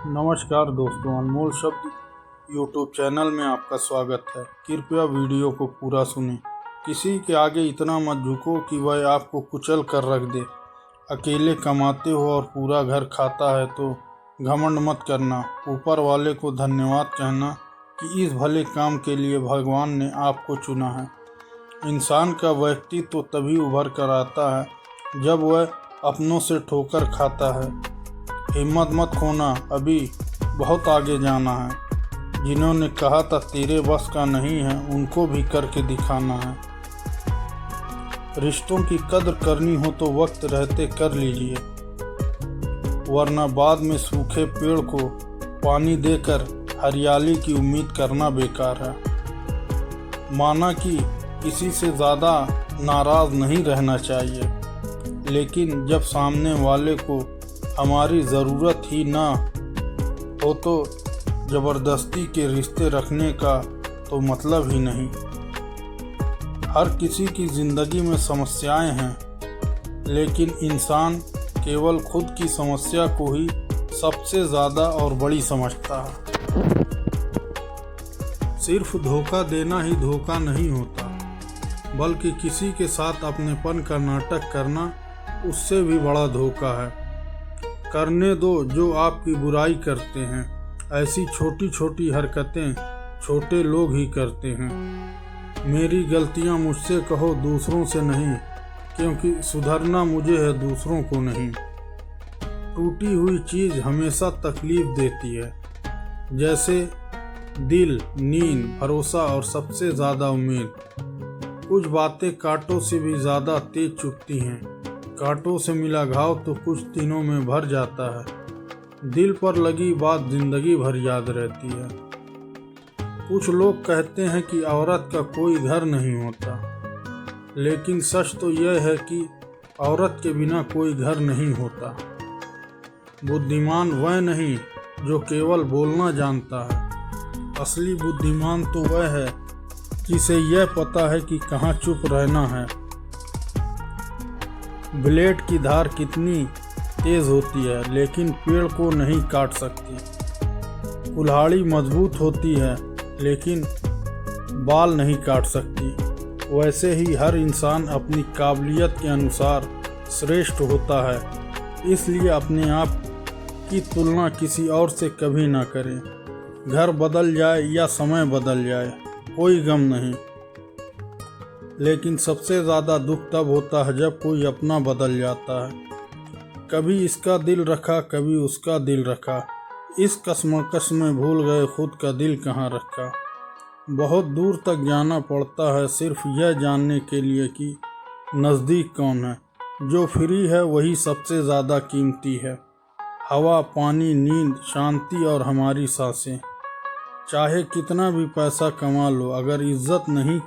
नमस्कार दोस्तों, अनमोल शब्द यूट्यूब चैनल में आपका स्वागत है। कृपया वीडियो को पूरा सुनें। किसी के आगे इतना मत झुको कि वह आपको कुचल कर रख दे। अकेले कमाते हो और पूरा घर खाता है तो घमंड मत करना। ऊपर वाले को धन्यवाद कहना कि इस भले काम के लिए भगवान ने आपको चुना है। इंसान का व्यक्तित्व तो तभी उभर कर आता है जब वह अपनों से ठोकर खाता है। हिम्मत मत खोना, अभी बहुत आगे जाना है। जिन्होंने कहा था तेरे बस का नहीं है, उनको भी करके दिखाना है। रिश्तों की कद्र करनी हो तो वक्त रहते कर लीजिए, वरना बाद में सूखे पेड़ को पानी देकर हरियाली की उम्मीद करना बेकार है। माना कि किसी से ज़्यादा नाराज़ नहीं रहना चाहिए, लेकिन जब सामने वाले को हमारी ज़रूरत ही ना हो तो ज़बरदस्ती के रिश्ते रखने का तो मतलब ही नहीं। हर किसी की ज़िंदगी में समस्याएं हैं, लेकिन इंसान केवल खुद की समस्या को ही सबसे ज़्यादा और बड़ी समझता है। सिर्फ धोखा देना ही धोखा नहीं होता, बल्कि किसी के साथ अपनेपन का नाटक करना उससे भी बड़ा धोखा है। करने दो जो आपकी बुराई करते हैं। ऐसी छोटी छोटी हरकतें छोटे लोग ही करते हैं। मेरी गलतियां मुझसे कहो, दूसरों से नहीं, क्योंकि सुधरना मुझे है, दूसरों को नहीं। टूटी हुई चीज़ हमेशा तकलीफ देती है, जैसे दिल, नींद, भरोसा और सबसे ज़्यादा उम्मीद। कुछ बातें कांटों से भी ज़्यादा तेज चुभती हैं। कांटों से मिला घाव तो कुछ दिनों में भर जाता है। दिल पर लगी बात जिंदगी भर याद रहती है। कुछ लोग कहते हैं कि औरत का कोई घर नहीं होता, लेकिन सच तो यह है कि औरत के बिना कोई घर नहीं होता। बुद्धिमान वह नहीं जो केवल बोलना जानता है। असली बुद्धिमान तो वह है जिसे यह पता है कि कहाँ चुप रहना है। ब्लेड की धार कितनी तेज होती है, लेकिन पेड़ को नहीं काट सकती। कुल्हाड़ी मजबूत होती है, लेकिन बाल नहीं काट सकती। वैसे ही हर इंसान अपनी काबिलियत के अनुसार श्रेष्ठ होता है। इसलिए अपने आप की तुलना किसी और से कभी ना करें। घर बदल जाए या समय बदल जाए, कोई गम नहीं, लेकिन सबसे ज़्यादा दुख तब होता है जब कोई अपना बदल जाता है। कभी इसका दिल रखा, कभी उसका दिल रखा। इस कश्मकश में भूल गए खुद का दिल कहाँ रखा। बहुत दूर तक जाना पड़ता है सिर्फ यह जानने के लिए कि नज़दीक कौन है। जो फ्री है वही सबसे ज़्यादा कीमती है। हवा, पानी, नींद, शांति और हमारी सांसें। चाहे कितना भी पैसा कमा लो, अगर इज्जत नहीं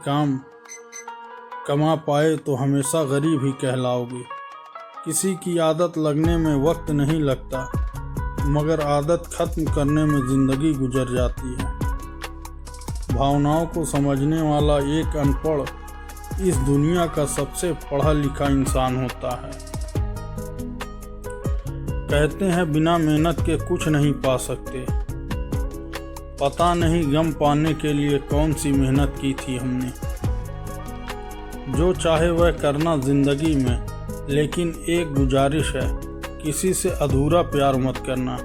कमा पाए तो हमेशा गरीब ही कहलाओगे। किसी की आदत लगने में वक्त नहीं लगता, मगर आदत खत्म करने में ज़िंदगी गुजर जाती है। भावनाओं को समझने वाला एक अनपढ़ इस दुनिया का सबसे पढ़ा लिखा इंसान होता है। कहते हैं बिना मेहनत के कुछ नहीं पा सकते। पता नहीं गम पाने के लिए कौन सी मेहनत की थी हमने। जो चाहे वह करना ज़िंदगी में, लेकिन एक गुजारिश है, किसी से अधूरा प्यार मत करना।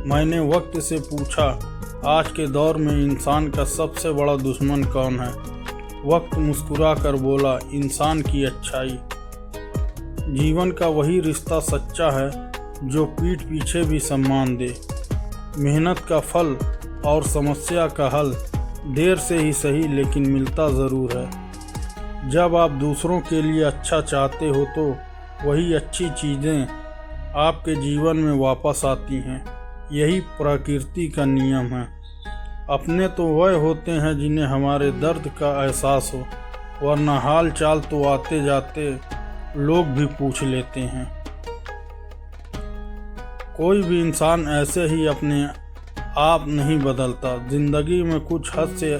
मैंने वक्त से पूछा, आज के दौर में इंसान का सबसे बड़ा दुश्मन कौन है? वक्त मुस्कुरा कर बोला, इंसान की अच्छाई। जीवन का वही रिश्ता सच्चा है जो पीठ पीछे भी सम्मान दे। मेहनत का फल और समस्या का हल देर से ही सही, लेकिन मिलता ज़रूर है। जब आप दूसरों के लिए अच्छा चाहते हो तो वही अच्छी चीज़ें आपके जीवन में वापस आती हैं। यही प्रकृति का नियम है। अपने तो वह होते हैं जिन्हें हमारे दर्द का एहसास हो, वरना हाल चाल तो आते जाते लोग भी पूछ लेते हैं। कोई भी इंसान ऐसे ही अपने आप नहीं बदलता। ज़िंदगी में कुछ हद से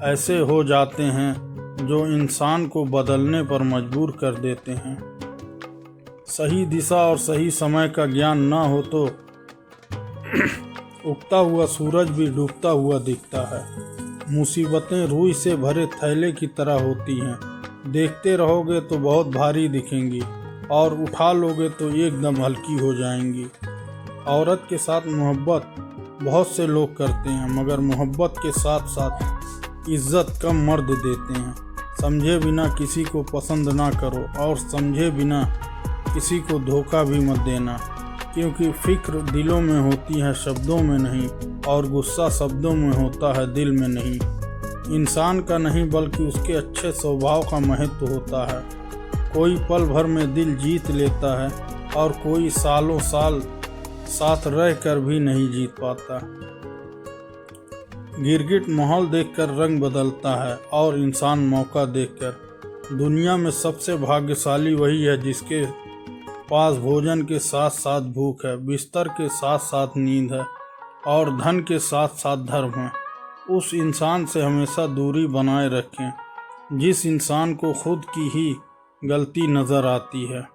ऐसे हो जाते हैं जो इंसान को बदलने पर मजबूर कर देते हैं। सही दिशा और सही समय का ज्ञान ना हो तो उगता हुआ सूरज भी डूबता हुआ दिखता है। मुसीबतें रुई से भरे थैले की तरह होती हैं। देखते रहोगे तो बहुत भारी दिखेंगी और उठा लोगे तो एकदम हल्की हो जाएंगी। औरत के साथ मोहब्बत बहुत से लोग करते हैं, मगर मोहब्बत के साथ साथ इज्जत कम मर्द देते हैं। समझे बिना किसी को पसंद ना करो और समझे बिना किसी को धोखा भी मत देना, क्योंकि फिक्र दिलों में होती है शब्दों में नहीं, और गुस्सा शब्दों में होता है दिल में नहीं। इंसान का नहीं बल्कि उसके अच्छे स्वभाव का महत्व होता है। कोई पल भर में दिल जीत लेता है और कोई सालों साल साथ रह कर भी नहीं जीत पाता। गिरगिट माहौल देखकर रंग बदलता है और इंसान मौका देखकर। दुनिया में सबसे भाग्यशाली वही है जिसके पास भोजन के साथ साथ भूख है, बिस्तर के साथ साथ नींद है और धन के साथ साथ धर्म है। उस इंसान से हमेशा दूरी बनाए रखें जिस इंसान को खुद की ही गलती नज़र आती है।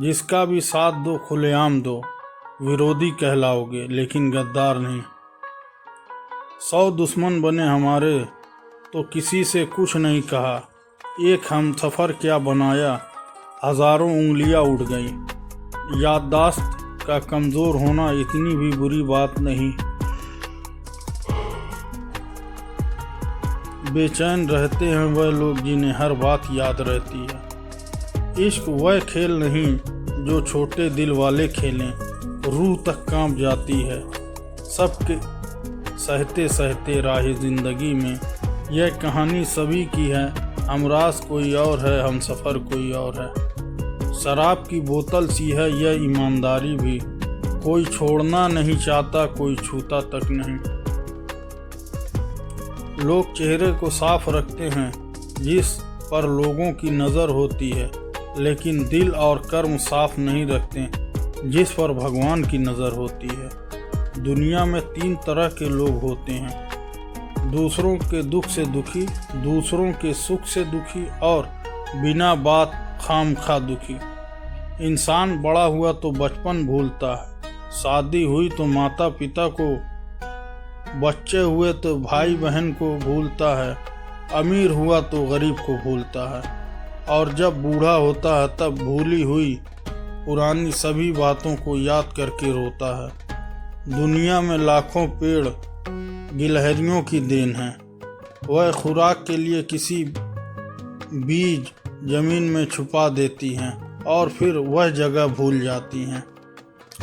जिसका भी साथ दो खुलेआम दो, विरोधी कहलाओगे लेकिन गद्दार नहीं। 100 दुश्मन बने हमारे तो किसी से कुछ नहीं कहा, एक हमसफ़र क्या बनाया, हज़ारों उंगलियां उड़ गईं। याददाश्त का कमज़ोर होना इतनी भी बुरी बात नहीं। बेचैन रहते हैं वह लोग जिन्हें हर बात याद रहती है। इश्क वह खेल नहीं जो छोटे दिल वाले खेलें, रूह तक कांप जाती है। सबके सहते सहते राह ज़िंदगी में यह कहानी सभी की है। हमराज कोई और है, हमसफ़र कोई और है। शराब की बोतल सी है यह ईमानदारी भी, कोई छोड़ना नहीं चाहता, कोई छूता तक नहीं। लोग चेहरे को साफ रखते हैं जिस पर लोगों की नज़र होती है, लेकिन दिल और कर्म साफ नहीं रखते जिस पर भगवान की नज़र होती है। दुनिया में 3 तरह के लोग होते हैं, दूसरों के दुख से दुखी, दूसरों के सुख से दुखी और बिना बात खामखा दुखी। इंसान बड़ा हुआ तो बचपन भूलता है, शादी हुई तो माता पिता को, बच्चे हुए तो भाई बहन को भूलता है, अमीर हुआ तो गरीब को भूलता है, और जब बूढ़ा होता है तब भूली हुई पुरानी सभी बातों को याद करके रोता है। दुनिया में लाखों पेड़ गिलहरियों की देन है, वह खुराक के लिए किसी बीज जमीन में छुपा देती हैं और फिर वह जगह भूल जाती हैं।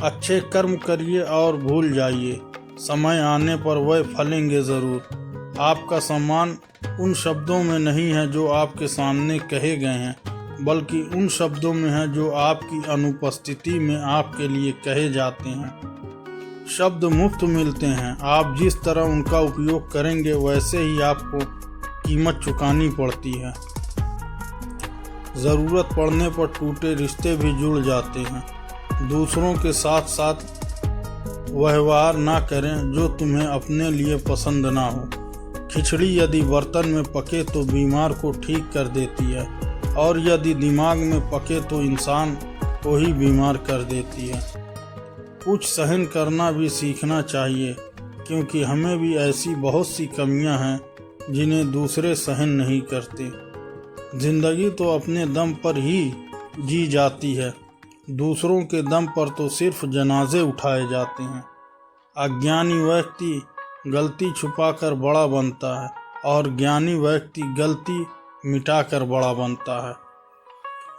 अच्छे कर्म करिए और भूल जाइए, समय आने पर वह फलेंगे ज़रूर। आपका सम्मान उन शब्दों में नहीं है जो आपके सामने कहे गए हैं, बल्कि उन शब्दों में है जो आपकी अनुपस्थिति में आपके लिए कहे जाते हैं। शब्द मुफ्त मिलते हैं, आप जिस तरह उनका उपयोग करेंगे वैसे ही आपको कीमत चुकानी पड़ती है। ज़रूरत पड़ने पर टूटे रिश्ते भी जुड़ जाते हैं। दूसरों के साथ साथ व्यवहार ना करें जो तुम्हें अपने लिए पसंद ना हो। खिचड़ी यदि बर्तन में पके तो बीमार को ठीक कर देती है, और यदि दिमाग में पके तो इंसान को ही बीमार कर देती है। कुछ सहन करना भी सीखना चाहिए, क्योंकि हमें भी ऐसी बहुत सी कमियां हैं जिन्हें दूसरे सहन नहीं करते। ज़िंदगी तो अपने दम पर ही जी जाती है, दूसरों के दम पर तो सिर्फ जनाजे उठाए जाते हैं। अज्ञानी व्यक्ति गलती छुपाकर बड़ा बनता है और ज्ञानी व्यक्ति गलती मिटाकर बड़ा बनता है।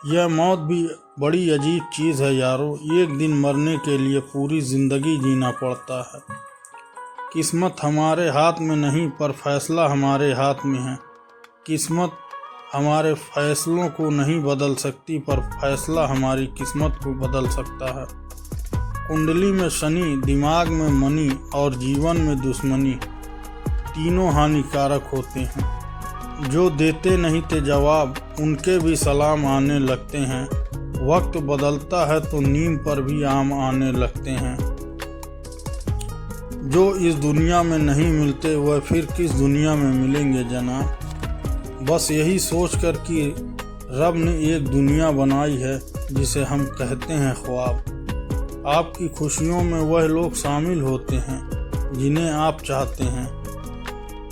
यह मौत भी बड़ी अजीब चीज़ है यारो, एक दिन मरने के लिए पूरी ज़िंदगी जीना पड़ता है। किस्मत हमारे हाथ में नहीं पर फैसला हमारे हाथ में है। किस्मत हमारे फैसलों को नहीं बदल सकती पर फैसला हमारी किस्मत को बदल सकता है। कुंडली में शनि, दिमाग में मनी और जीवन में दुश्मनी, तीनों हानिकारक होते हैं। जो देते नहीं थे जवाब उनके भी सलाम आने लगते हैं। वक्त बदलता है तो नीम पर भी आम आने लगते हैं। जो इस दुनिया में नहीं मिलते वह फिर किस दुनिया में मिलेंगे जनाब। बस यही सोचकर कि रब ने एक दुनिया बनाई है जिसे हम कहते हैं ख्वाब। आपकी खुशियों में वह लोग शामिल होते हैं जिन्हें आप चाहते हैं,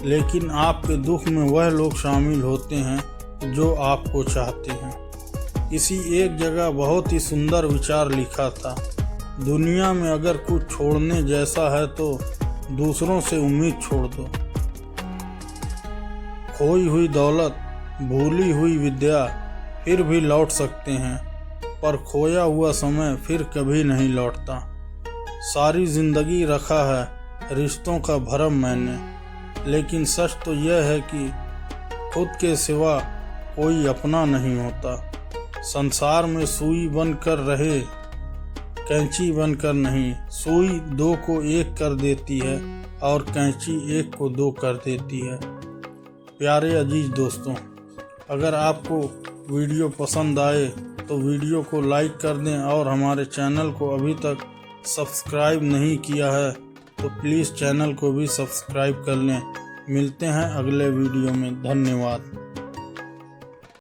लेकिन आपके दुख में वह लोग शामिल होते हैं जो आपको चाहते हैं। किसी एक जगह बहुत ही सुंदर विचार लिखा था, दुनिया में अगर कुछ छोड़ने जैसा है तो दूसरों से उम्मीद छोड़ दो। खोई हुई दौलत, भूली हुई विद्या फिर भी लौट सकते हैं, पर खोया हुआ समय फिर कभी नहीं लौटता। सारी जिंदगी रखा है रिश्तों का भरम मैंने, लेकिन सच तो यह है कि खुद के सिवा कोई अपना नहीं होता। संसार में सुई बनकर रहे, कैंची बनकर नहीं। सुई दो को एक कर देती है और कैंची एक को दो कर देती है। प्यारे अजीज दोस्तों, अगर आपको वीडियो पसंद आए तो वीडियो को लाइक कर दें, और हमारे चैनल को अभी तक सब्सक्राइब नहीं किया है तो प्लीज़ चैनल को भी सब्सक्राइब कर लें। मिलते हैं अगले वीडियो में। धन्यवाद।